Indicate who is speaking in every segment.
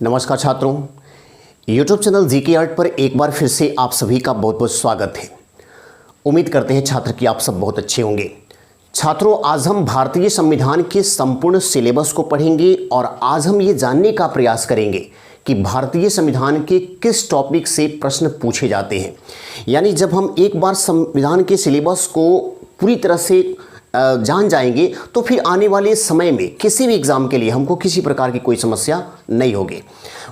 Speaker 1: नमस्कार छात्रों, YouTube channel GK art पर एक बार फिर से आप सभी का बहुत बहुत स्वागत है। उम्मीद करते हैं छात्र कि आप सब बहुत अच्छे होंगे। छात्रों, आज हम भारतीय संविधान के संपूर्ण सिलेबस को पढ़ेंगे और आज हम ये जानने का प्रयास करेंगे कि भारतीय संविधान के किस टॉपिक से प्रश्न पूछे जाते हैं। यानी जब हम एक बार संविधान के सिलेबस को पूरी तरह से जान जाएंगे तो फिर आने वाले समय में किसी भी एग्ज़ाम के लिए हमको किसी प्रकार की कोई समस्या नहीं होगी।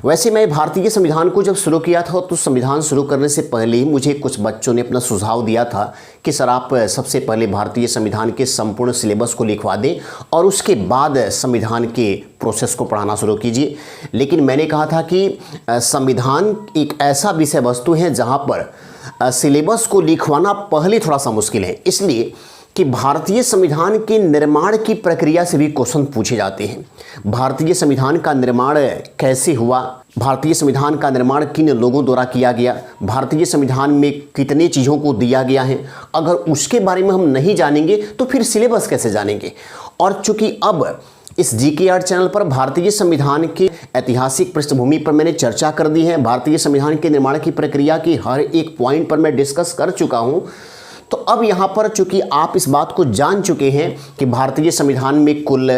Speaker 1: वैसे मैं भारतीय संविधान को जब शुरू किया था तो संविधान शुरू करने से पहले ही मुझे कुछ बच्चों ने अपना सुझाव दिया था कि सर आप सबसे पहले भारतीय संविधान के संपूर्ण सिलेबस को लिखवा दें और उसके बाद संविधान के प्रोसेस को पढ़ाना शुरू कीजिए। लेकिन मैंने कहा था कि संविधान एक ऐसा विषय वस्तु है जहाँ पर सिलेबस को लिखवाना पहले थोड़ा सा मुश्किल है, इसलिए कि भारतीय संविधान के निर्माण की प्रक्रिया से भी क्वेश्चन पूछे जाते हैं। भारतीय संविधान का निर्माण कैसे हुआ, भारतीय संविधान का निर्माण किन लोगों द्वारा किया गया, भारतीय संविधान में कितने चीज़ों को दिया गया है, अगर उसके बारे में हम नहीं जानेंगे तो फिर सिलेबस कैसे जानेंगे। और चूंकि अब इस जीके आर्ट चैनल पर भारतीय संविधान के ऐतिहासिक पृष्ठभूमि पर मैंने चर्चा कर दी है, भारतीय संविधान के निर्माण की प्रक्रिया की हर एक पॉइंट पर मैं डिस्कस कर चुका हूँ। तो अब यहाँ पर चूंकि आप इस बात को जान चुके हैं कि भारतीय संविधान में कुल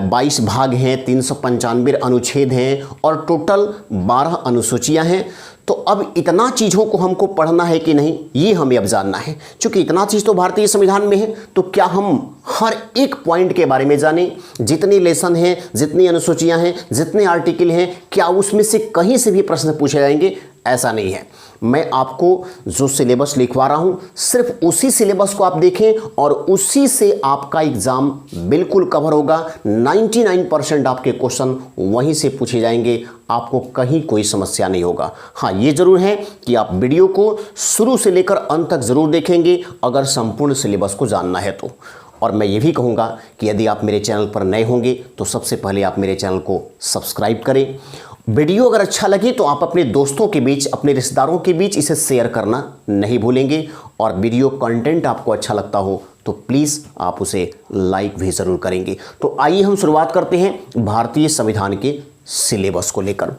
Speaker 1: 22 भाग हैं, 395 अनुच्छेद हैं और टोटल 12 अनुसूचियाँ हैं, तो अब इतना चीज़ों को हमको पढ़ना है कि नहीं, ये हमें अब जानना है। चूँकि इतना चीज़ तो भारतीय संविधान में है तो क्या हम हर एक पॉइंट के बारे में जानें, जितने लेसन हैं, जितनी अनुसूचियाँ हैं, जितने आर्टिकल हैं, क्या उसमें से कहीं से भी प्रश्न पूछे जाएंगे? ऐसा नहीं है। मैं आपको जो सिलेबस लिखवा रहा हूँ सिर्फ उसी सिलेबस को आप देखें और उसी से आपका एग्ज़ाम बिल्कुल कवर होगा। 99% आपके क्वेश्चन वहीं से पूछे जाएंगे, आपको कहीं कोई समस्या नहीं होगा। हाँ, ये ज़रूर है कि आप वीडियो को शुरू से लेकर अंत तक ज़रूर देखेंगे अगर संपूर्ण सिलेबस को जानना है तो। और मैं ये भी कहूँगा कि यदि आप मेरे चैनल पर नए होंगे तो सबसे पहले आप मेरे चैनल को सब्सक्राइब करें। वीडियो अगर अच्छा लगे तो आप अपने दोस्तों के बीच, अपने रिश्तेदारों के बीच इसे शेयर करना नहीं भूलेंगे। और वीडियो कंटेंट आपको अच्छा लगता हो तो प्लीज़ आप उसे लाइक भी ज़रूर करेंगे। तो आइए हम शुरुआत करते हैं भारतीय संविधान के सिलेबस को लेकर।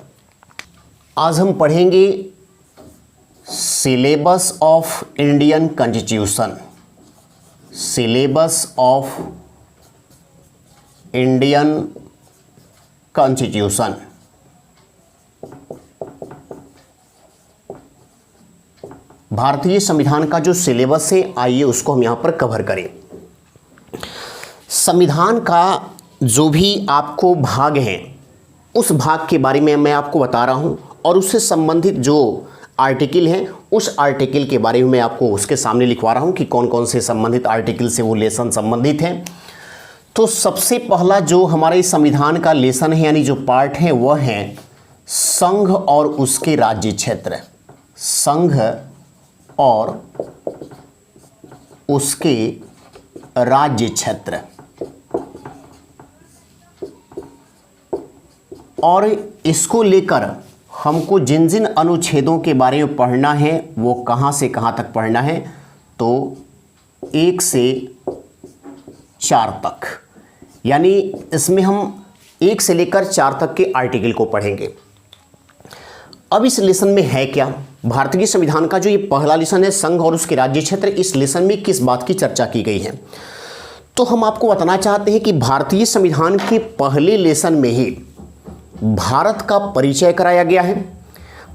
Speaker 1: आज हम पढ़ेंगे syllabus of Indian constitution, syllabus of Indian constitution. भारतीय संविधान का जो सिलेबस है, आइए उसको हम यहाँ पर कवर करें। संविधान का जो भी आपको भाग हैं उस भाग के बारे में मैं आपको बता रहा हूँ और उससे संबंधित जो आर्टिकल हैं उस आर्टिकल के बारे में मैं आपको उसके सामने लिखवा रहा हूँ कि कौन कौन से संबंधित आर्टिकल से वो लेसन संबंधित हैं। तो सबसे पहला जो हमारे संविधान का लेसन है यानी जो पार्ट है वह है संघ और उसके राज्य क्षेत्र। संघ और उसके राज्य क्षेत्र। और इसको लेकर हमको जिन जिन अनुच्छेदों के बारे में पढ़ना है वो कहाँ से कहाँ तक पढ़ना है, तो 1 से 4 तक, यानी इसमें हम 1 से लेकर 4 तक के आर्टिकल को पढ़ेंगे। अब इस लेसन में है क्या, भारतीय संविधान का जो ये पहला लेसन है संघ और उसके राज्य क्षेत्र, इस लेसन में किस बात की चर्चा की गई है, तो हम आपको बताना चाहते हैं कि भारतीय संविधान के पहले लेसन में ही भारत का परिचय कराया गया है,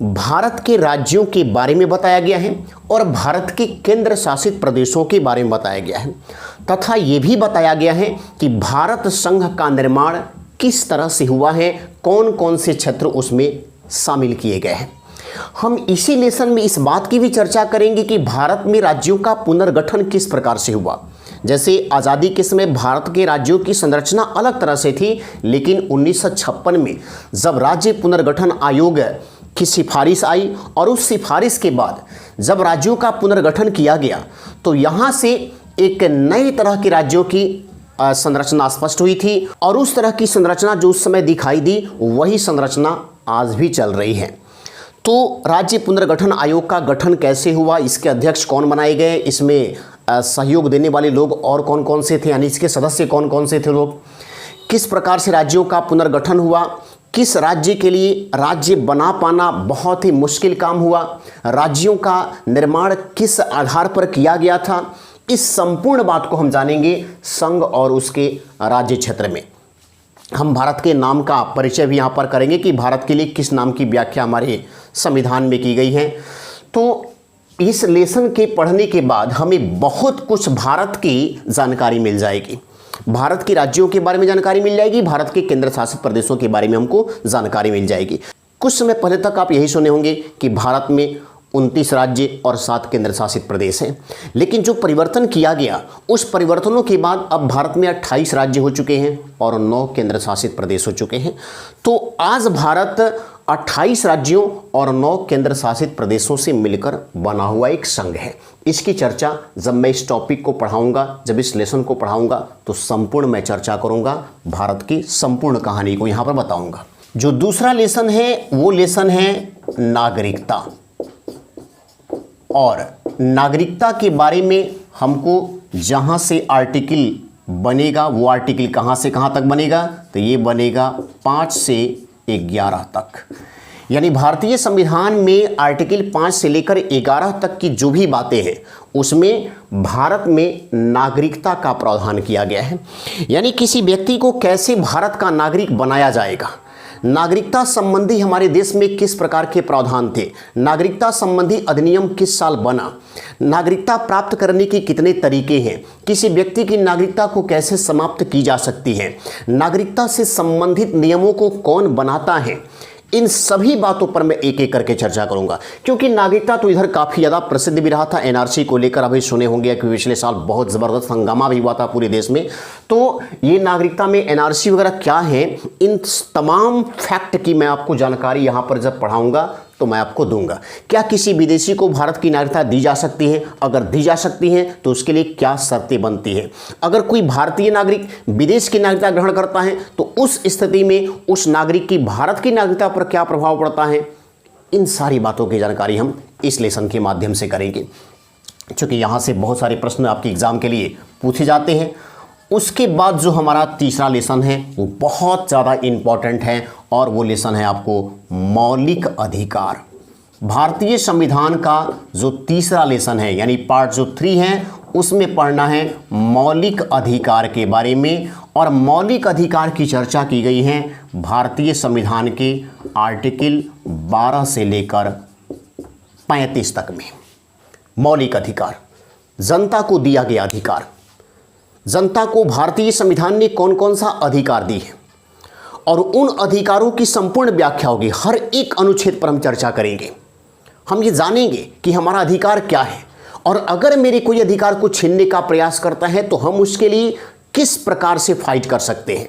Speaker 1: भारत के राज्यों के बारे में बताया गया है और भारत के केंद्र शासित प्रदेशों के बारे में बताया गया है, तथा ये भी बताया गया है कि भारत संघ का निर्माण किस तरह से हुआ है, कौन कौन से क्षेत्र उसमें शामिल किए गए हैं। हम इसी लेसन में इस बात की भी चर्चा करेंगे कि भारत में राज्यों का पुनर्गठन किस प्रकार से हुआ। जैसे आज़ादी के समय भारत के राज्यों की संरचना अलग तरह से थी, लेकिन 1956 में जब राज्य पुनर्गठन आयोग की सिफारिश आई और उस सिफारिश के बाद जब राज्यों का पुनर्गठन किया गया तो यहाँ से एक नई तरह के राज्यों की संरचना स्पष्ट हुई थी और उस तरह की संरचना जो उस समय दिखाई दी वही संरचना आज भी चल रही है। तो राज्य पुनर्गठन आयोग का गठन कैसे हुआ, इसके अध्यक्ष कौन बनाए गए, इसमें सहयोग देने वाले लोग और कौन कौन से थे, यानी इसके सदस्य कौन कौन से थे लोग, किस प्रकार से राज्यों का पुनर्गठन हुआ, किस राज्य के लिए राज्य बना पाना बहुत ही मुश्किल काम हुआ, राज्यों का निर्माण किस आधार पर किया गया था, इस संपूर्ण बात को हम जानेंगे संघ और उसके राज्य क्षेत्र में। हम भारत के नाम का परिचय भी यहाँ पर करेंगे कि भारत के लिए किस नाम की व्याख्या हमारे संविधान में की गई है। तो इस लेसन के पढ़ने के बाद हमें बहुत कुछ भारत की जानकारी मिल जाएगी, भारत के राज्यों के बारे में जानकारी मिल जाएगी, भारत के केंद्र शासित प्रदेशों के बारे में हमको जानकारी मिल जाएगी। कुछ समय पहले तक आप यही सुने होंगे कि भारत में 29 राज्य और 7 केंद्र शासित प्रदेश हैं, लेकिन जो परिवर्तन किया गया उस परिवर्तनों के बाद अब भारत में 28 राज्य हो चुके हैं और 9 केंद्र शासित प्रदेश हो चुके हैं। तो आज भारत 28 राज्यों और 9 केंद्र शासित प्रदेशों से मिलकर बना हुआ एक संघ है। इसकी चर्चा जब मैं इस टॉपिक को पढ़ाऊंगा, जब इस लेसन को पढ़ाऊंगा, तो संपूर्ण मैं चर्चा करूंगा, भारत की संपूर्ण कहानी को यहां पर बताऊंगा। जो दूसरा लेसन है वो लेसन है नागरिकता, और नागरिकता के बारे में हमको जहां से आर्टिकल बनेगा वो आर्टिकल कहां से कहां तक बनेगा, तो ये बनेगा 5 से 11 तक। यानी भारतीय संविधान में आर्टिकल 5 से लेकर 11 तक की जो भी बातें हैं उसमें भारत में नागरिकता का प्रावधान किया गया है। यानी किसी व्यक्ति को कैसे भारत का नागरिक बनाया जाएगा, नागरिकता संबंधी हमारे देश में किस प्रकार के प्रावधान थे, नागरिकता संबंधी अधिनियम किस साल बना, नागरिकता प्राप्त करने के कितने तरीके हैं, किसी व्यक्ति की नागरिकता को कैसे समाप्त की जा सकती है, नागरिकता से संबंधित नियमों को कौन बनाता है, इन सभी बातों पर मैं एक एक करके चर्चा करूंगा। क्योंकि नागरिकता तो इधर काफ़ी ज़्यादा प्रसिद्ध भी रहा था, एनआरसी को लेकर अभी सुने होंगे कि पिछले साल बहुत ज़बरदस्त हंगामा भी हुआ था पूरे देश में। तो ये नागरिकता में एनआरसी वगैरह क्या है, इन तमाम फैक्ट की मैं आपको जानकारी यहाँ पर जब पढ़ाऊँगा तो मैं आपको दूंगा। क्या किसी विदेशी को भारत की नागरिकता दी जा सकती है, अगर दी जा सकती है तो उसके लिए क्या शर्तें बनती हैं, अगर कोई भारतीय नागरिक विदेश की नागरिकता ग्रहण करता है तो उस स्थिति में उस नागरिक की भारत की नागरिकता पर क्या प्रभाव पड़ता है, इन सारी बातों की जानकारी हम इस लेसन के माध्यम से करेंगे। चूँकि यहाँ से बहुत सारे प्रश्न आपके एग्जाम के लिए पूछे जाते हैं। उसके बाद जो हमारा तीसरा लेसन है वो बहुत ज़्यादा इम्पॉर्टेंट है और वो लेसन है आपको मौलिक अधिकार। भारतीय संविधान का जो तीसरा लेसन है यानी पार्ट जो 3 है उसमें पढ़ना है मौलिक अधिकार के बारे में, और मौलिक अधिकार की चर्चा की गई है भारतीय संविधान के आर्टिकल 12 से लेकर 35 तक में। मौलिक अधिकार, जनता को दिया गया अधिकार, जनता को भारतीय संविधान ने कौन कौन सा अधिकार दी है और उन अधिकारों की संपूर्ण व्याख्या होगी। हर एक अनुच्छेद पर हम चर्चा करेंगे, हम ये जानेंगे कि हमारा अधिकार क्या है और अगर मेरे कोई अधिकार को छीनने का प्रयास करता है तो हम उसके लिए किस प्रकार से फाइट कर सकते हैं,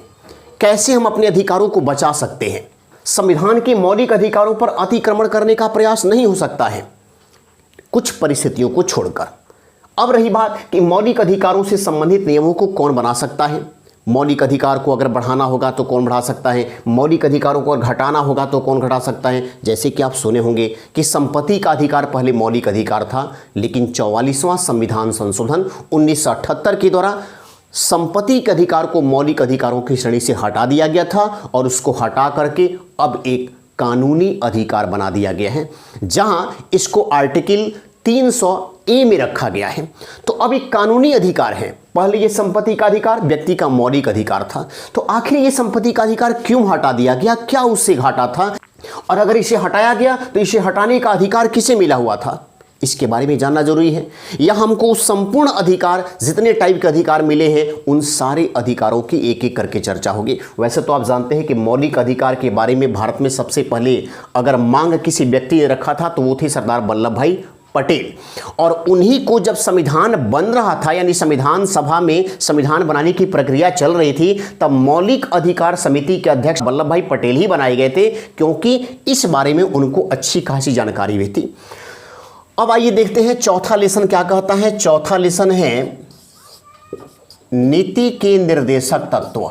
Speaker 1: कैसे हम अपने अधिकारों को बचा सकते हैं। संविधान के मौलिक अधिकारों पर अतिक्रमण करने का प्रयास नहीं हो सकता है कुछ परिस्थितियों को छोड़कर। अब रही बात कि मौलिक अधिकारों से संबंधित नियमों को कौन बना सकता है, मौलिक अधिकार को अगर बढ़ाना होगा तो कौन बढ़ा सकता है, मौलिक अधिकारों को अगर घटाना होगा तो कौन घटा सकता है। जैसे कि आप सुने होंगे कि संपत्ति का अधिकार पहले मौलिक अधिकार था, लेकिन 44वां संविधान संशोधन 1978 के द्वारा संपत्ति के अधिकार को मौलिक अधिकारों की श्रेणी से हटा दिया गया था और उसको हटा करके अब एक कानूनी अधिकार बना दिया गया है, जहां इसको आर्टिकल 300A में रखा गया है। तो अब एक कानूनी अधिकार है। पहले ये संपत्ति का अधिकार व्यक्ति का मौलिक अधिकार था, तो आखिर ये संपत्ति का अधिकार क्यों हटा दिया गया, क्या उससे घाटा था, और अगर इसे हटाया गया तो इसे हटाने का अधिकार किसे मिला हुआ था, इसके बारे में जानना जरूरी है। या हमको उस संपूर्ण अधिकार, जितने टाइप के अधिकार मिले हैं, उन सारे अधिकारों की एक एक करके चर्चा होगी। वैसे तो आप जानते हैं कि मौलिक अधिकार के बारे में भारत में सबसे पहले अगर मांग किसी व्यक्ति ने रखा था तो वो थे सरदार वल्लभ भाई पटेल, और उन्हीं को जब संविधान बन रहा था यानी संविधान सभा में संविधान बनाने की प्रक्रिया चल रही थी, तब मौलिक अधिकार समिति के अध्यक्ष वल्लभ भाई पटेल ही बनाए गए थे, क्योंकि इस बारे में उनको अच्छी खासी जानकारी भी थी। अब आइए देखते हैं चौथा लेसन क्या कहता है। चौथा लेसन है नीति के निर्देशक तत्व।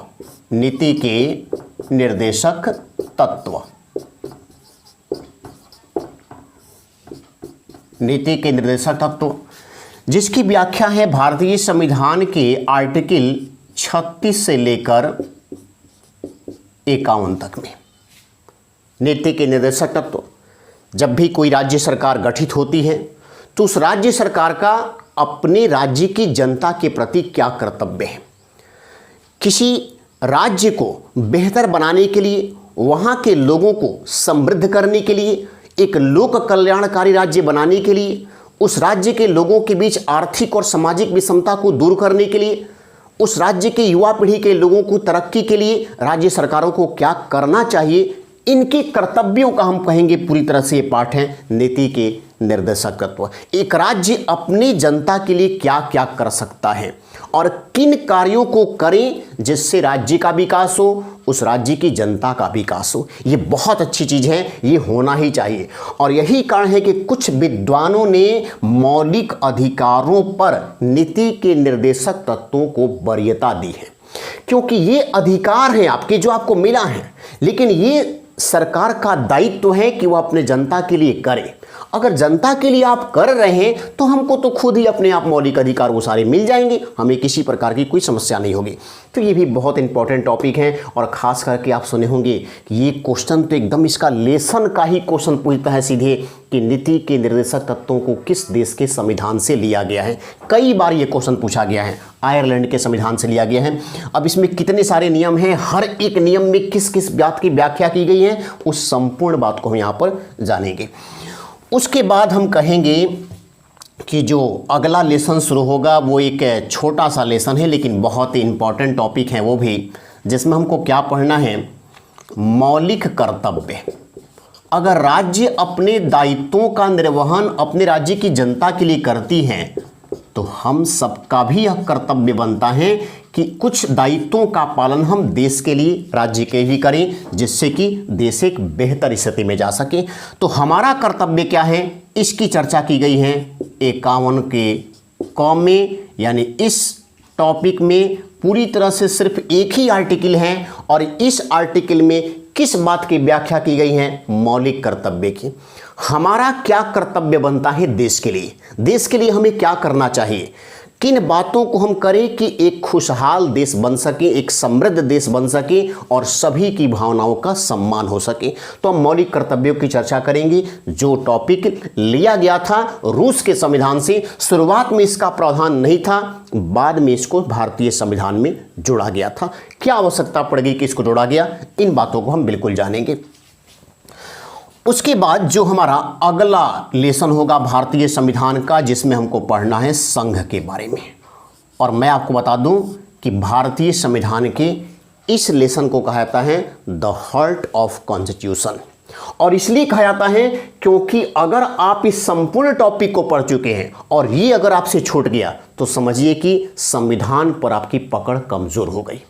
Speaker 1: नीति के निर्देशक तत्व, नीति के निर्देशक तत्व जिसकी व्याख्या है भारतीय संविधान के आर्टिकल 36 से लेकर 51 तक में। नीति के निर्देशक तत्व। जब भी कोई राज्य सरकार गठित होती है तो उस राज्य सरकार का अपने राज्य की जनता के प्रति क्या कर्तव्य है। किसी राज्य को बेहतर बनाने के लिए, वहाँ के लोगों को समृद्ध करने के लिए, एक लोक कल्याणकारी राज्य बनाने के लिए, उस राज्य के लोगों के बीच आर्थिक और सामाजिक विषमता को दूर करने के लिए, उस राज्य के युवा पीढ़ी के लोगों को तरक्की के लिए राज्य सरकारों को क्या करना चाहिए, इनके कर्तव्यों का हम कहेंगे पूरी तरह से ये पाठ है नीति के निर्देशक तत्व। एक राज्य अपनी जनता के लिए क्या क्या कर सकता है और किन कार्यों को करें जिससे राज्य का विकास हो, उस राज्य की जनता का विकास हो। ये बहुत अच्छी चीज है, ये होना ही चाहिए। और यही कारण है कि कुछ विद्वानों ने मौलिक अधिकारों पर नीति के निर्देशक तत्वों को वरीयता दी है, क्योंकि ये अधिकार हैं आपके जो आपको मिला है, लेकिन ये सरकार का दायित्व है कि वह अपने जनता के लिए करे। अगर जनता के लिए आप कर रहे हैं तो हमको तो खुद ही अपने आप मौलिक अधिकार वो सारे मिल जाएंगे, हमें किसी प्रकार की कोई समस्या नहीं होगी। तो ये भी बहुत इंपॉर्टेंट टॉपिक है और ख़ास करके आप सुने होंगे कि ये क्वेश्चन तो एकदम इसका लेसन का ही क्वेश्चन पूछता है सीधे कि नीति के निर्देशक तत्वों को किस देश के संविधान से लिया गया है। कई बार ये क्वेश्चन पूछा गया है, आयरलैंड के संविधान से लिया गया है। अब इसमें कितने सारे नियम हैं, हर एक नियम में किस किस बात की व्याख्या की गई है, उस संपूर्ण बात को हम यहाँ पर जानेंगे। उसके बाद हम कहेंगे कि जो अगला लेसन शुरू होगा वो एक छोटा सा लेसन है लेकिन बहुत ही इंपॉर्टेंट टॉपिक है वो भी, जिसमें हमको क्या पढ़ना है, मौलिक कर्तव्य। अगर राज्य अपने दायित्वों का निर्वहन अपने राज्य की जनता के लिए करती है तो हम सबका भी यह कर्तव्य बनता है कि कुछ दायित्वों का पालन हम देश के लिए, राज्य के लिए करें, जिससे कि देश एक बेहतर स्थिति में जा सके। तो हमारा कर्तव्य क्या है, इसकी चर्चा की गई है 51 के क में, यानी इस टॉपिक में पूरी तरह से सिर्फ एक ही आर्टिकल है और इस आर्टिकल में किस बात की व्याख्या की गई है, मौलिक कर्तव्य की। हमारा क्या कर्तव्य बनता है देश के लिए, देश के लिए हमें क्या करना चाहिए, किन बातों को हम करें कि एक खुशहाल देश बन सके, एक समृद्ध देश बन सके और सभी की भावनाओं का सम्मान हो सके। तो हम मौलिक कर्तव्यों की चर्चा करेंगे, जो टॉपिक लिया गया था रूस के संविधान से। शुरुआत में इसका प्रावधान नहीं था, बाद में इसको भारतीय संविधान में जोड़ा गया था। क्या आवश्यकता पड़ गई कि इसको जोड़ा गया, इन बातों को हम बिल्कुल जानेंगे। उसके बाद जो हमारा अगला लेसन होगा भारतीय संविधान का, जिसमें हमको पढ़ना है संघ के बारे में। और मैं आपको बता दूं कि भारतीय संविधान के इस लेसन को कहा जाता है द हार्ट ऑफ कॉन्स्टिट्यूशन। और इसलिए कहा जाता है क्योंकि अगर आप इस संपूर्ण टॉपिक को पढ़ चुके हैं और ये अगर आपसे छूट गया तो समझिए कि संविधान पर आपकी पकड़ कमजोर हो गई।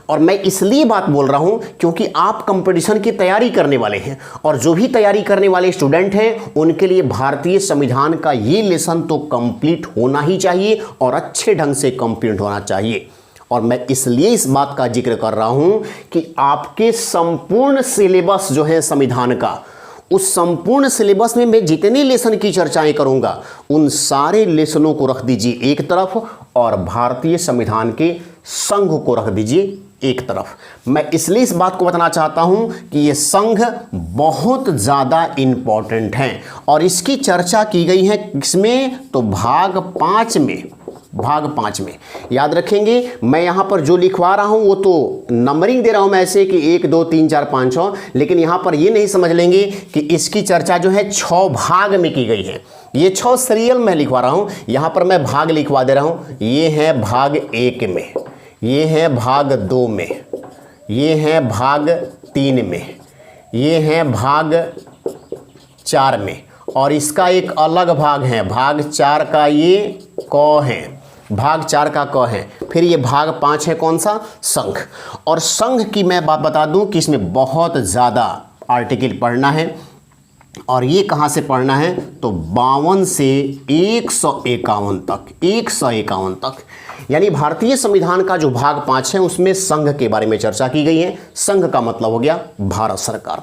Speaker 1: और मैं इसलिए बात बोल रहा हूं क्योंकि आप कंपटीशन की तैयारी करने वाले हैं और जो भी तैयारी करने वाले स्टूडेंट हैं उनके लिए भारतीय संविधान का ये लेसन तो कंप्लीट होना ही चाहिए और अच्छे ढंग से कंप्लीट होना चाहिए। और मैं इसलिए इस बात का जिक्र कर रहा हूं कि आपके संपूर्ण सिलेबस जो है संविधान का, उस संपूर्ण सिलेबस में मैं जितने लेसन की चर्चाएं करूंगा उन सारे लेसनों को रख दीजिए एक तरफ और भारतीय संविधान के संघ को रख दीजिए एक तरफ। मैं इसलिए इस बात को बताना चाहता हूं कि ये संघ बहुत ज़्यादा इंपॉर्टेंट है और इसकी चर्चा की गई है किसमें, तो भाग 5 में। भाग 5 में याद रखेंगे, मैं यहाँ पर जो लिखवा रहा हूँ वो तो नंबरिंग दे रहा हूँ मैं ऐसे कि 1 2 3 4 5 6, लेकिन यहाँ पर ये नहीं समझ लेंगे कि इसकी चर्चा जो है 6 भाग में की गई है। ये 6 सीरियल में लिखवा रहा हूँ, यहाँ पर मैं भाग लिखवा दे रहा हूँ। ये है भाग 1 में, ये है भाग 2 में, ये है भाग 3 में, ये है भाग 4 में और इसका एक अलग भाग है, भाग 4 का ये क है, भाग 4 का क है। फिर ये भाग 5 है कौन सा, संघ। और संघ की मैं बात बता दूं कि इसमें बहुत ज़्यादा आर्टिकल पढ़ना है और ये कहाँ से पढ़ना है, तो 52 से 151 तक, 151 तक। यानी भारतीय संविधान का जो भाग 5 है उसमें संघ के बारे में चर्चा की गई है। संघ का मतलब हो गया भारत सरकार।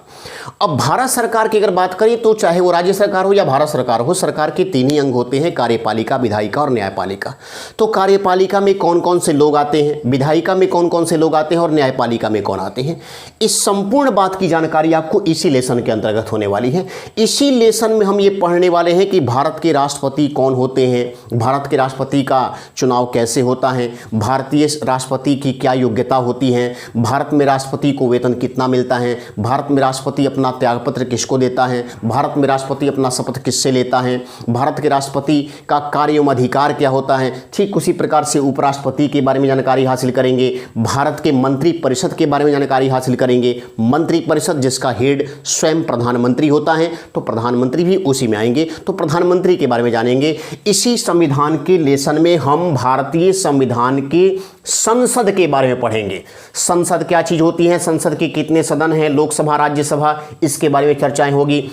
Speaker 1: अब भारत सरकार की अगर बात करें तो चाहे वो राज्य सरकार हो या भारत सरकार हो, सरकार के 3 ही अंग होते हैं, कार्यपालिका, विधायिका और न्यायपालिका। तो कार्यपालिका में कौन कौन से लोग आते हैं, विधायिका में कौन कौन से लोग आते हैं और न्यायपालिका में कौन आते हैं, इस संपूर्ण बात की जानकारी आपको इसी लेसन के अंतर्गत होने वाली है। इसी लेसन में हम ये पढ़ने वाले हैं कि भारत के राष्ट्रपति कौन होते हैं, भारत के राष्ट्रपति का चुनाव कैसे होता है, भारतीय राष्ट्रपति की क्या योग्यता होती है, भारत में राष्ट्रपति को वेतन कितना मिलता है, भारत में राष्ट्रपति अपना त्यागपत्र किसको देता है, भारत में राष्ट्रपति अपना शपथ किससे लेता है, भारत के राष्ट्रपति का कार्य एवं अधिकार क्या होता है। ठीक उसी प्रकार से उपराष्ट्रपति के बारे में जानकारी हासिल करेंगे, भारत के मंत्री परिषद के बारे में जानकारी हासिल करेंगे। मंत्री परिषद जिसका हेड स्वयं प्रधानमंत्री होता है, तो प्रधानमंत्री भी उसी में आएंगे, तो प्रधानमंत्री के बारे में जानेंगे। इसी संविधान के लेसन में हम भारतीय संविधान के संसद के बारे में पढ़ेंगे। संसद क्या चीज होती है, संसद के कितने सदन हैं, लोकसभा, राज्यसभा, इसके बारे में चर्चाएं होगी।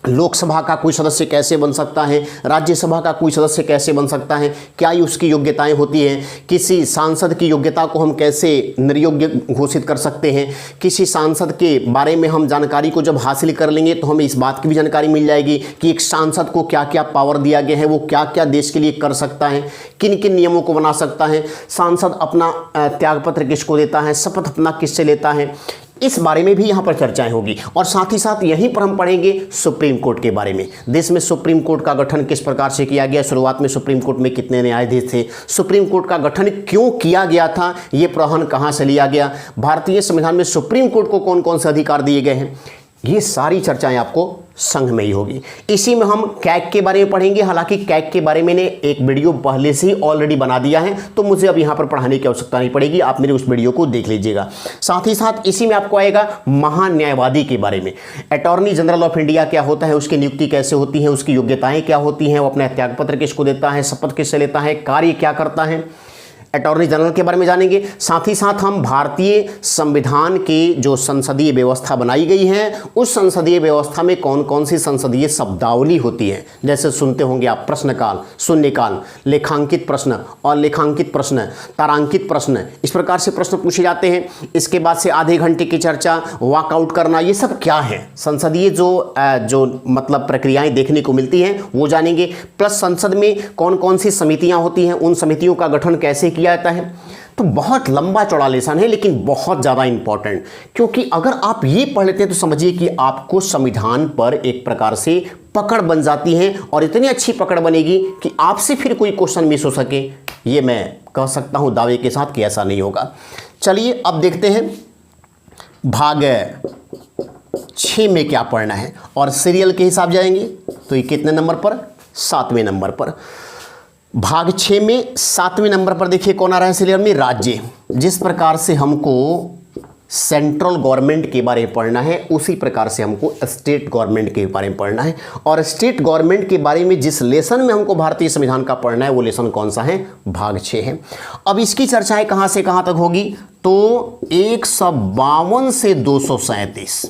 Speaker 1: लोकसभा का कोई सदस्य कैसे बन सकता है, राज्यसभा का कोई सदस्य कैसे बन सकता है, क्या उसकी योग्यताएं होती हैं, किसी सांसद की योग्यता को हम कैसे निर्योग्य घोषित कर सकते हैं, किसी सांसद के बारे में हम जानकारी को जब हासिल कर लेंगे तो हमें इस बात की भी जानकारी मिल जाएगी कि एक सांसद को क्या क्या पावर दिया गया है, वो क्या क्या देश के लिए कर सकता है, किन किन नियमों को बना सकता है, सांसद अपना त्यागपत्र किसको देता है, शपथ अपना किससे लेता है, इस बारे में भी यहाँ पर चर्चाएं होगी। और साथ ही साथ यहीं पर हम पढ़ेंगे सुप्रीम कोर्ट के बारे में। देश में सुप्रीम कोर्ट का गठन किस प्रकार से किया गया, शुरुआत में सुप्रीम कोर्ट में कितने न्यायाधीश थे, सुप्रीम कोर्ट का गठन क्यों किया गया था, ये प्रावधान कहाँ से लिया गया, भारतीय संविधान में सुप्रीम कोर्ट को कौन कौन से अधिकार दिए गए हैं, ये सारी चर्चाएं आपको संघ में ही होगी। इसी में हम कैग के बारे में पढ़ेंगे। हालांकि कैग के बारे में मैंने एक वीडियो पहले से ही ऑलरेडी बना दिया है, तो मुझे अब यहाँ पर पढ़ाने की आवश्यकता नहीं पड़ेगी, आप मेरे उस वीडियो को देख लीजिएगा। साथ ही साथ इसी में आपको आएगा महान्यायवादी के बारे में। अटॉर्नी जनरल ऑफ इंडिया क्या होता है, उसकी नियुक्ति कैसे होती है, उसकी योग्यताएं क्या होती हैं, वो अपना त्यागपत्र किसको देता है, शपथ किससे लेता है, कार्य क्या करता है, अटॉर्नी जनरल के बारे में जानेंगे। साथ ही साथ हम भारतीय संविधान के जो संसदीय व्यवस्था बनाई गई है, उस संसदीय व्यवस्था में कौन कौन सी संसदीय शब्दावली होती है, जैसे सुनते होंगे आप प्रश्नकाल, शून्यकाल, लेखांकित प्रश्न, अलेखांकित प्रश्न, तारांकित प्रश्न, इस प्रकार से प्रश्न पूछे जाते हैं। इसके बाद से आधे घंटे की चर्चा, वॉकआउट करना, ये सब क्या है, संसदीय जो मतलब प्रक्रियाएं देखने को मिलती हैं वो जानेंगे। प्लस संसद में कौन कौन सी समितियां होती हैं, उन समितियों का गठन कैसे किया जाता है। तो बहुत लंबा चौड़ा लेसन है, लेकिन बहुत ज़्यादा इंपॉर्टेंट, क्योंकि अगर आप ये पढ़ लेते हैं तो समझिए कि आपको संविधान पर एक प्रकार से पकड़ बन जाती है, और इतनी अच्छी पकड़ बनेगी कि आपसे फिर कोई क्वेश्चन मिस हो सके, ये मैं कह सकता हूं दावे के साथ कि ऐसा नहीं होगा। चलिए अब देखते हैं भाग 6 में क्या पढ़ना है, और सीरियल के हिसाब जाएंगे तो ये कितने नंबर पर, 7वें नंबर पर। भाग 6 में 7वें नंबर पर देखिए कौन आ रहा है सीरियल में, राज्य। जिस प्रकार से हमको सेंट्रल गवर्नमेंट के बारे में पढ़ना है, उसी प्रकार से हमको स्टेट गवर्नमेंट के बारे में पढ़ना है। और स्टेट गवर्नमेंट के बारे में जिस लेसन में हमको भारतीय संविधान का पढ़ना है, वो लेसन कौन सा है, भाग 6 है। अब इसकी चर्चाएं कहां से कहां तक होगी, तो 152 से 237।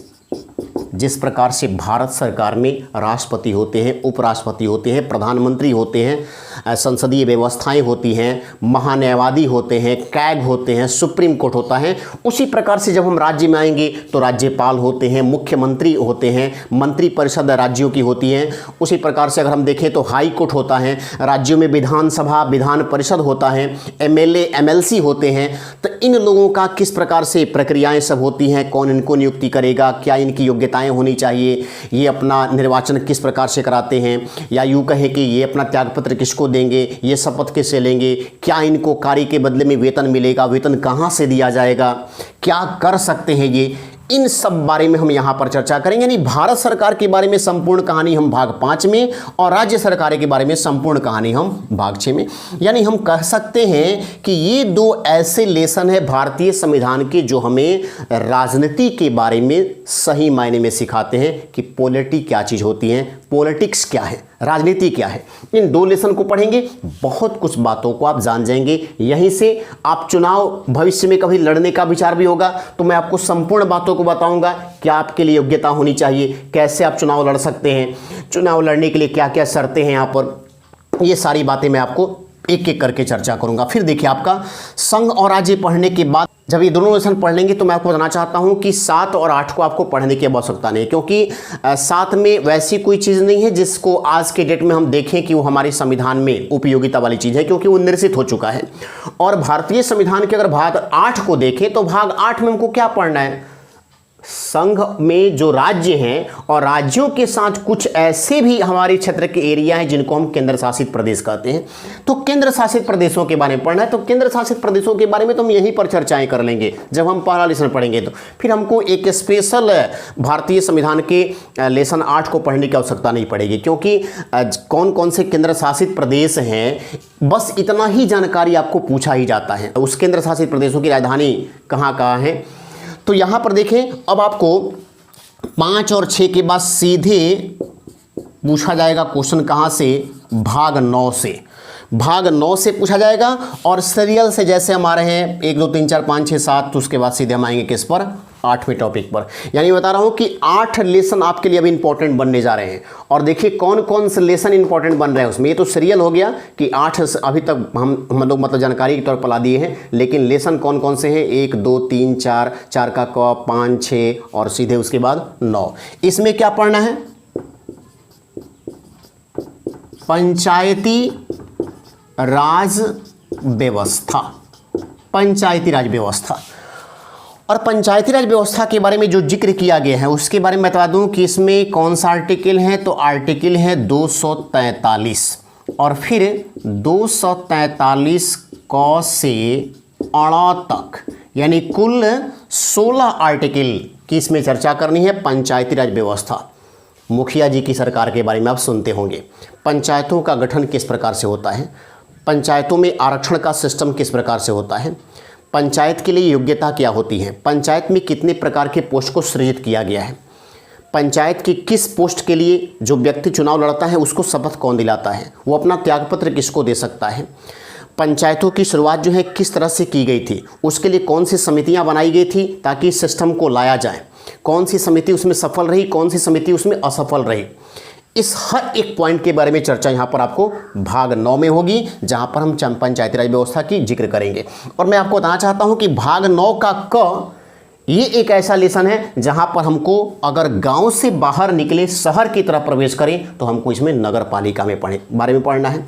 Speaker 1: जिस प्रकार से भारत सरकार में राष्ट्रपति होते हैं, उपराष्ट्रपति होते हैं, प्रधानमंत्री होते हैं, संसदीय व्यवस्थाएं होती हैं, महान्यायवादी होते हैं, कैग होते हैं, सुप्रीम कोर्ट होता है, उसी प्रकार से जब हम राज्य में आएंगे तो राज्यपाल होते हैं, मुख्यमंत्री होते हैं, मंत्री परिषद राज्यों की होती है। उसी प्रकार से अगर हम देखें तो हाई कोर्ट होता है, राज्यों में विधानसभा, विधान परिषद होता है, एमएलए, एमएलसी होते हैं। तो इन लोगों का किस प्रकार से प्रक्रियाएं सब होती हैं, कौन इनको नियुक्ति करेगा, क्या इनकी योग्यताएं होनी चाहिए, ये अपना निर्वाचन किस प्रकार से कराते हैं, या यूँ कहे कि ये अपना त्यागपत्र किसको देंगे, ये शपथ किससे लेंगे, क्या इनको कार्य के बदले में वेतन मिलेगा, वेतन कहाँ से दिया जाएगा, क्या कर सकते हैं ये, इन सब बारे में हम यहाँ पर चर्चा करेंगे। यानी भारत सरकार के बारे में संपूर्ण कहानी हम भाग 5 में, और राज्य सरकार के बारे में संपूर्ण कहानी हम भाग 6 में। यानी हम कह सकते हैं कि ये 2 ऐसे लेसन है भारतीय संविधान के जो हमें राजनीति के बारे में सही मायने में सिखाते हैं कि पॉलिटी क्या चीज़ होती है, पॉलिटिक्स क्या है, राजनीति क्या है, इन 2 लेसन को पढ़ेंगे, बहुत कुछ बातों को आप जान जाएंगे। यहीं से आप चुनाव भविष्य में कभी लड़ने का विचार भी होगा तो मैं आपको संपूर्ण बातों को बताऊंगा, क्या आपके लिए योग्यता होनी चाहिए, कैसे आप चुनाव लड़ सकते हैं, चुनाव लड़ने के लिए क्या क्या शर्तें हैं यहाँ पर, ये सारी बातें मैं आपको एक एक करके चर्चा करूंगा। फिर देखिए, आपका संघ और राज्य पढ़ने के बाद जब ये दोनों लेसन पढ़ लेंगे तो मैं आपको बताना चाहता हूं कि 7 और 8 को आपको पढ़ने की आवश्यकता नहीं है, क्योंकि 7 में वैसी कोई चीज़ नहीं है जिसको आज के डेट में हम देखें कि वो हमारे संविधान में उपयोगिता वाली चीज़ है, क्योंकि वो निरसित हो चुका है। और भारतीय संविधान के अगर भाग 8 को देखें तो भाग 8 में हमको क्या पढ़ना है, संघ में जो राज्य हैं और राज्यों के साथ कुछ ऐसे भी हमारे क्षेत्र के एरिया हैं जिनको हम केंद्र शासित प्रदेश कहते हैं, तो केंद्र शासित प्रदेशों के बारे में पढ़ना है। तो केंद्र शासित प्रदेशों के बारे में तो हम यहीं पर चर्चाएं कर लेंगे जब हम पहला लेसन पढ़ेंगे। तो फिर हमको एक स्पेशल भारतीय संविधान के लेसन 8 को पढ़ने की आवश्यकता नहीं पड़ेगी, क्योंकि कौन कौन से केंद्र शासित प्रदेश हैं बस इतना ही जानकारी आपको पूछा ही जाता है। उस केंद्र शासित प्रदेशों की राजधानी कहाँ कहाँ है, तो यहां पर देखें, अब आपको 5 और 6 के बाद सीधे पूछा जाएगा क्वेश्चन कहां से, भाग 9 से। भाग 9 से पूछा जाएगा और सीरियल से जैसे हम आ रहे हैं 1 2 3 4 5 6 7, तो उसके बाद सीधे हम आएंगे किस पर, 8वें टॉपिक पर। यानी बता रहा हूं कि 8 लेसन आपके लिए अभी इंपॉर्टेंट बनने जा रहे हैं। और देखिए कौन कौन से लेसन इंपॉर्टेंट बन रहे हैं उसमें। ये तो सीरियल हो गया कि 8 अभी तक हम लोग मतलब जानकारी के तौर पर ला दिए हैं, लेकिन लेसन कौन कौन से हैं, 1 2 3 4, 4 का क, 5 6 और सीधे उसके बाद 9। इसमें क्या पढ़ना है, पंचायती राज व्यवस्था, पंचायती राज व्यवस्था। और पंचायती राज व्यवस्था के बारे में जो जिक्र किया गया है उसके बारे में बता दूं कि इसमें कौन सा आर्टिकल है, तो आर्टिकल है 243 और फिर 243 क से अड़ा तक, यानी कुल 16 आर्टिकल की इसमें चर्चा करनी है। पंचायती राज व्यवस्था, मुखिया जी की सरकार के बारे में आप सुनते होंगे, पंचायतों का गठन किस प्रकार से होता है, पंचायतों में आरक्षण का सिस्टम किस प्रकार से होता है, पंचायत के लिए योग्यता क्या होती है, पंचायत में कितने प्रकार के पोस्ट को सृजित किया गया है, पंचायत की किस पोस्ट के लिए जो व्यक्ति चुनाव लड़ता है उसको शपथ कौन दिलाता है, वो अपना त्यागपत्र किसको दे सकता है, पंचायतों की शुरुआत जो है किस तरह से की गई थी, उसके लिए कौन सी समितियां बनाई गई थी ताकि इस सिस्टम को लाया जाए, कौन सी समिति उसमें सफल रही, कौन सी समिति उसमें असफल रही। इस हर एक पॉइंट के बारे में चर्चा यहाँ पर आपको भाग 9 में होगी, जहाँ पर हम पंचायती राज व्यवस्था की जिक्र करेंगे। और मैं आपको बताना चाहता हूँ कि भाग 9 का क ये एक ऐसा लेसन है जहाँ पर हमको अगर गांव से बाहर निकले शहर की तरफ प्रवेश करें तो हमको इसमें नगर पालिका में बारे में पढ़ना है।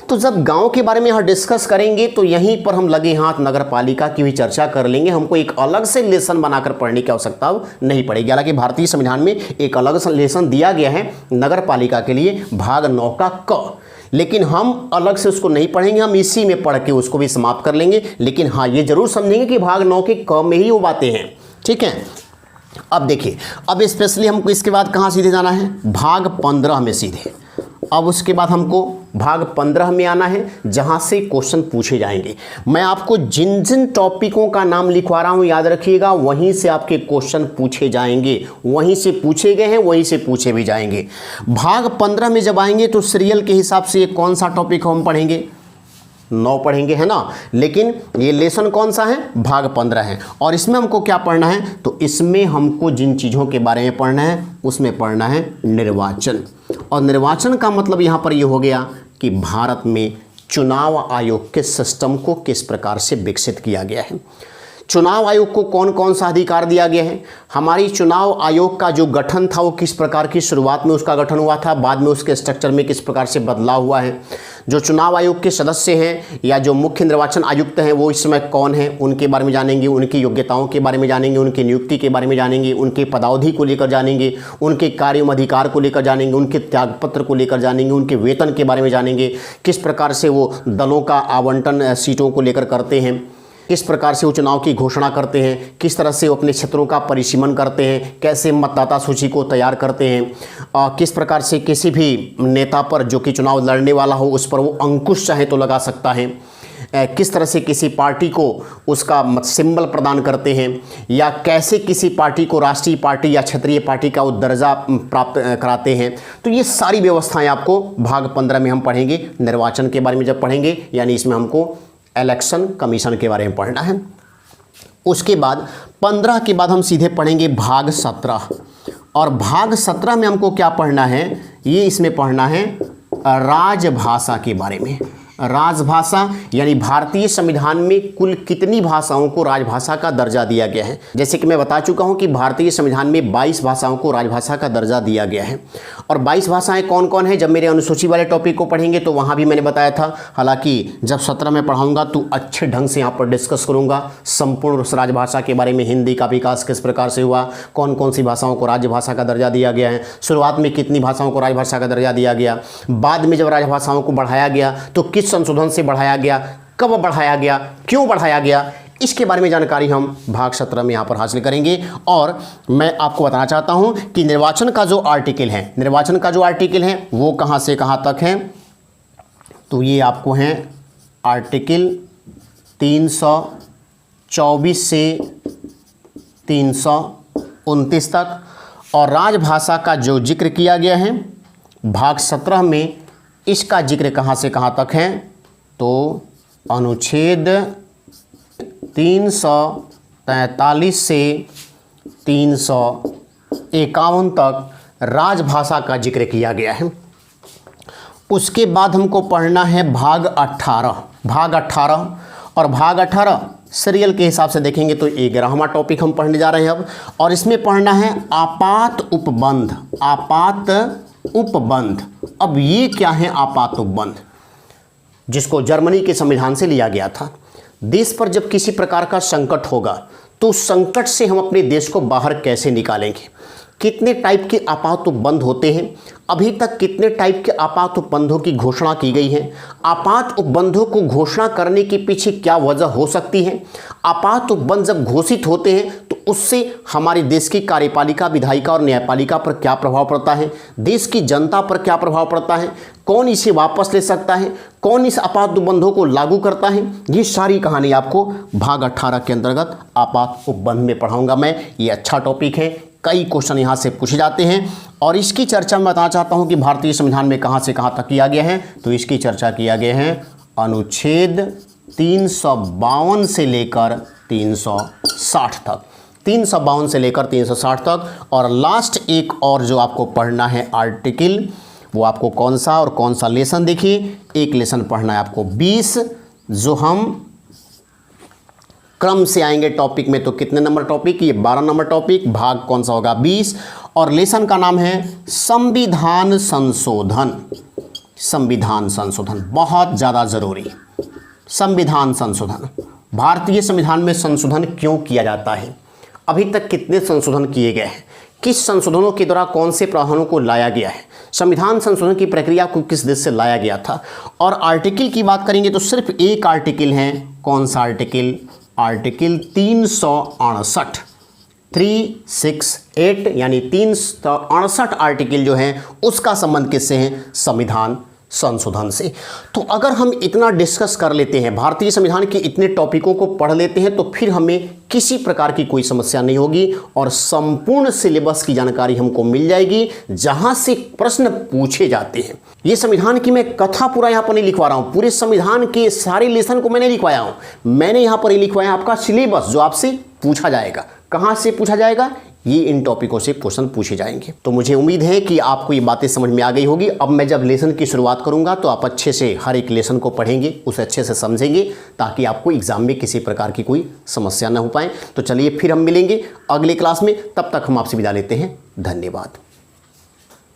Speaker 1: तो जब गांव के बारे में यहाँ डिस्कस करेंगे तो यहीं पर हम लगे हाथ नगर पालिका की भी चर्चा कर लेंगे, हमको एक अलग से लेसन बनाकर पढ़ने की आवश्यकता नहीं पड़ेगी। हालांकि भारतीय संविधान में एक अलग लेसन दिया गया है नगर पालिका के लिए, भाग 9 का क, लेकिन हम अलग से उसको नहीं पढ़ेंगे, हम इसी में पढ़ के उसको भी समाप्त कर लेंगे। लेकिन हाँ, ये जरूर समझेंगे कि भाग 9 के क में ही वो बातें हैं, ठीक है। अब देखिए, अब स्पेशली हमको इसके बाद कहाँ सीधे जाना है, भाग 15 में सीधे। अब उसके बाद हमको भाग 15 में आना है जहाँ से क्वेश्चन पूछे जाएंगे। मैं आपको जिन जिन टॉपिकों का नाम लिखवा रहा हूँ याद रखिएगा, वहीं से आपके क्वेश्चन पूछे जाएंगे, वहीं से पूछे गए हैं वहीं से पूछे भी जाएंगे। भाग 15 में जब आएंगे तो सीरियल के हिसाब से कौन सा टॉपिक हम पढ़ेंगे, 9 पढ़ेंगे, है ना। लेकिन ये लेसन कौन सा है, भाग 15 है। और इसमें हमको क्या पढ़ना है, तो इसमें हमको जिन चीज़ों के बारे में पढ़ना है उसमें पढ़ना है निर्वाचन। और निर्वाचन का मतलब यहाँ पर ये हो गया कि भारत में चुनाव आयोग के सिस्टम को किस प्रकार से विकसित किया गया है, चुनाव आयोग को कौन कौन सा अधिकार दिया गया है, हमारी चुनाव आयोग का जो गठन था वो किस प्रकार की शुरुआत में उसका गठन हुआ था, बाद में उसके स्ट्रक्चर में किस प्रकार से बदलाव हुआ है, जो चुनाव आयोग के सदस्य हैं या जो मुख्य निर्वाचन आयुक्त हैं वो इस समय कौन हैं, उनके बारे में जानेंगे, उनकी योग्यताओं के बारे में जानेंगे, उनकी नियुक्ति के बारे में जानेंगे, उनके पदावधि को लेकर जानेंगे, उनके कार्य अधिकार को लेकर जानेंगे, उनके त्यागपत्र को लेकर जानेंगे, उनके वेतन के बारे में जानेंगे, किस प्रकार से वो दलों का आवंटन सीटों को लेकर करते हैं, किस प्रकार से वो चुनाव की घोषणा करते हैं, किस तरह से वो अपने क्षेत्रों का परिसीमन करते हैं, कैसे मतदाता सूची को तैयार करते हैं, किस प्रकार से किसी भी नेता पर जो कि चुनाव लड़ने वाला हो उस पर वो अंकुश चाहे तो लगा सकता है, किस तरह से किसी पार्टी को उसका सिंबल प्रदान करते हैं, या कैसे किसी पार्टी को राष्ट्रीय पार्टी या क्षेत्रीय पार्टी का वो दर्जा प्राप्त कराते हैं। तो ये सारी व्यवस्थाएं आपको भाग 15 में हम पढ़ेंगे। निर्वाचन के बारे में जब पढ़ेंगे, यानी इसमें हमको इलेक्शन कमीशन के बारे में पढ़ना है। उसके बाद 15 के बाद हम सीधे पढ़ेंगे भाग 17, और भाग 17 में हमको क्या पढ़ना है, ये इसमें पढ़ना है राजभाषा के बारे में। राजभाषा यानी भारतीय संविधान में कुल कितनी भाषाओं को राजभाषा का दर्जा दिया गया है। जैसे कि मैं बता चुका हूं कि भारतीय संविधान में 22 भाषाओं को राजभाषा का दर्जा दिया गया है। और 22 भाषाएं कौन कौन है, जब मेरे अनुसूची वाले टॉपिक को पढ़ेंगे तो वहां भी मैंने बताया था। हालांकि जब 17 में पढ़ाऊंगा तो अच्छे ढंग से यहाँ पर डिस्कस करूंगा संपूर्ण उस राजभाषा के बारे में। हिंदी का विकास किस प्रकार से हुआ, कौन कौन सी भाषाओं को राजभाषा का दर्जा दिया गया है, शुरुआत में कितनी भाषाओं को राजभाषा का दर्जा दिया गया, बाद में जब राजभाषाओं को बढ़ाया गया तो किस संशोधन से बढ़ाया गया, कब बढ़ाया गया, क्यों बढ़ाया गया, इसके बारे में जानकारी हम भाग 17 में यहाँ पर हासिल करेंगे। और मैं आपको बताना चाहता हूँ कि निर्वाचन का जो आर्टिकल है वो कहाँ से कहाँ तक है, तो ये आपको है आर्टिकल 324 से 329 तक। और राजभाषा का जो जिक्र किया गया है भाग 17 में, इसका जिक्र कहाँ से कहाँ तक है, तो अनुच्छेद 343 से 351 तक राजभाषा का जिक्र किया गया है। उसके बाद हमको पढ़ना है भाग 18। और भाग 18 सीरियल के हिसाब से देखेंगे तो 11वां टॉपिक हम पढ़ने जा रहे हैं अब। और इसमें पढ़ना है आपात उपबंध। अब ये क्या है आपात उपबंध, जिसको जर्मनी के संविधान से लिया गया था। देश पर जब किसी प्रकार का संकट होगा तो उस संकट से हम अपने देश को बाहर कैसे निकालेंगे, कितने टाइप के आपात उपबंध होते हैं, अभी तक कितने टाइप के आपात उपबंधों की घोषणा की गई है, आपात उपबंधों को घोषणा करने के पीछे क्या वजह हो सकती है, आपात उपबंध जब घोषित होते हैं तो उससे हमारे देश की कार्यपालिका, विधायिका और न्यायपालिका पर क्या प्रभाव पड़ता है, देश की जनता पर क्या प्रभाव पड़ता है, कौन इसे वापस ले सकता है, कौन इस आपात उपबंधों को लागू करता है, ये सारी कहानी आपको भाग 18 के अंतर्गत आपात उपबंध में पढ़ाऊंगा मैं। ये अच्छा टॉपिक है, कई क्वेश्चन यहाँ से पूछे जाते हैं। और इसकी चर्चा मैं बताना चाहता हूँ कि भारतीय संविधान में कहाँ से कहाँ तक किया गया है, तो इसकी चर्चा किया गया है अनुच्छेद 352 से लेकर 360 तक, 352 से लेकर 360 तक। और लास्ट एक और जो आपको पढ़ना है आर्टिकल, वो आपको कौन सा और कौन सा लेसन, देखिए एक लेसन पढ़ना है आपको 20, जो हम क्रम से आएंगे टॉपिक में। तो कितने नंबर टॉपिक, ये 12 नंबर टॉपिक, भाग कौन सा होगा 20। और लेसन का नाम है संविधान संशोधन। बहुत ज़्यादा ज़रूरी, संविधान संशोधन। भारतीय संविधान में संशोधन क्यों किया जाता है, अभी तक कितने संशोधन किए गए हैं, किस संशोधनों के द्वारा कौन से प्रावधानों को लाया गया है, संविधान संशोधन की प्रक्रिया को किस देश से लाया गया था। और आर्टिकल की बात करेंगे तो सिर्फ एक आर्टिकल है, कौन सा आर्टिकल, आर्टिकल 368 यानी 368 आर्टिकल जो है उसका संबंध किससे है, संविधान संशोधन से। तो अगर हम इतना डिस्कस कर लेते हैं, भारतीय संविधान के इतने टॉपिकों को पढ़ लेते हैं, तो फिर हमें किसी प्रकार की कोई समस्या नहीं होगी और संपूर्ण सिलेबस की जानकारी हमको मिल जाएगी जहां से प्रश्न पूछे जाते हैं। ये संविधान की मैं कथा पूरा यहाँ पर नहीं लिखवा रहा हूँ, पूरे संविधान के सारे लेसन को मैंने लिखवाया हूँ। मैंने यहाँ पर लिखवाया आपका सिलेबस, जो आपसे पूछा जाएगा। कहाँ से पूछा जाएगा, ये इन टॉपिकों से क्वेश्चन पूछे जाएंगे। तो मुझे उम्मीद है कि आपको ये बातें समझ में आ गई होगी। अब मैं जब लेसन की शुरुआत करूंगा तो आप अच्छे से हर एक लेसन को पढ़ेंगे, उसे अच्छे से समझेंगे, ताकि आपको एग्जाम में किसी प्रकार की कोई समस्या ना हो पाए। तो चलिए फिर हम मिलेंगे अगली क्लास में, तब तक हम आपसे विदा लेते हैं। धन्यवाद।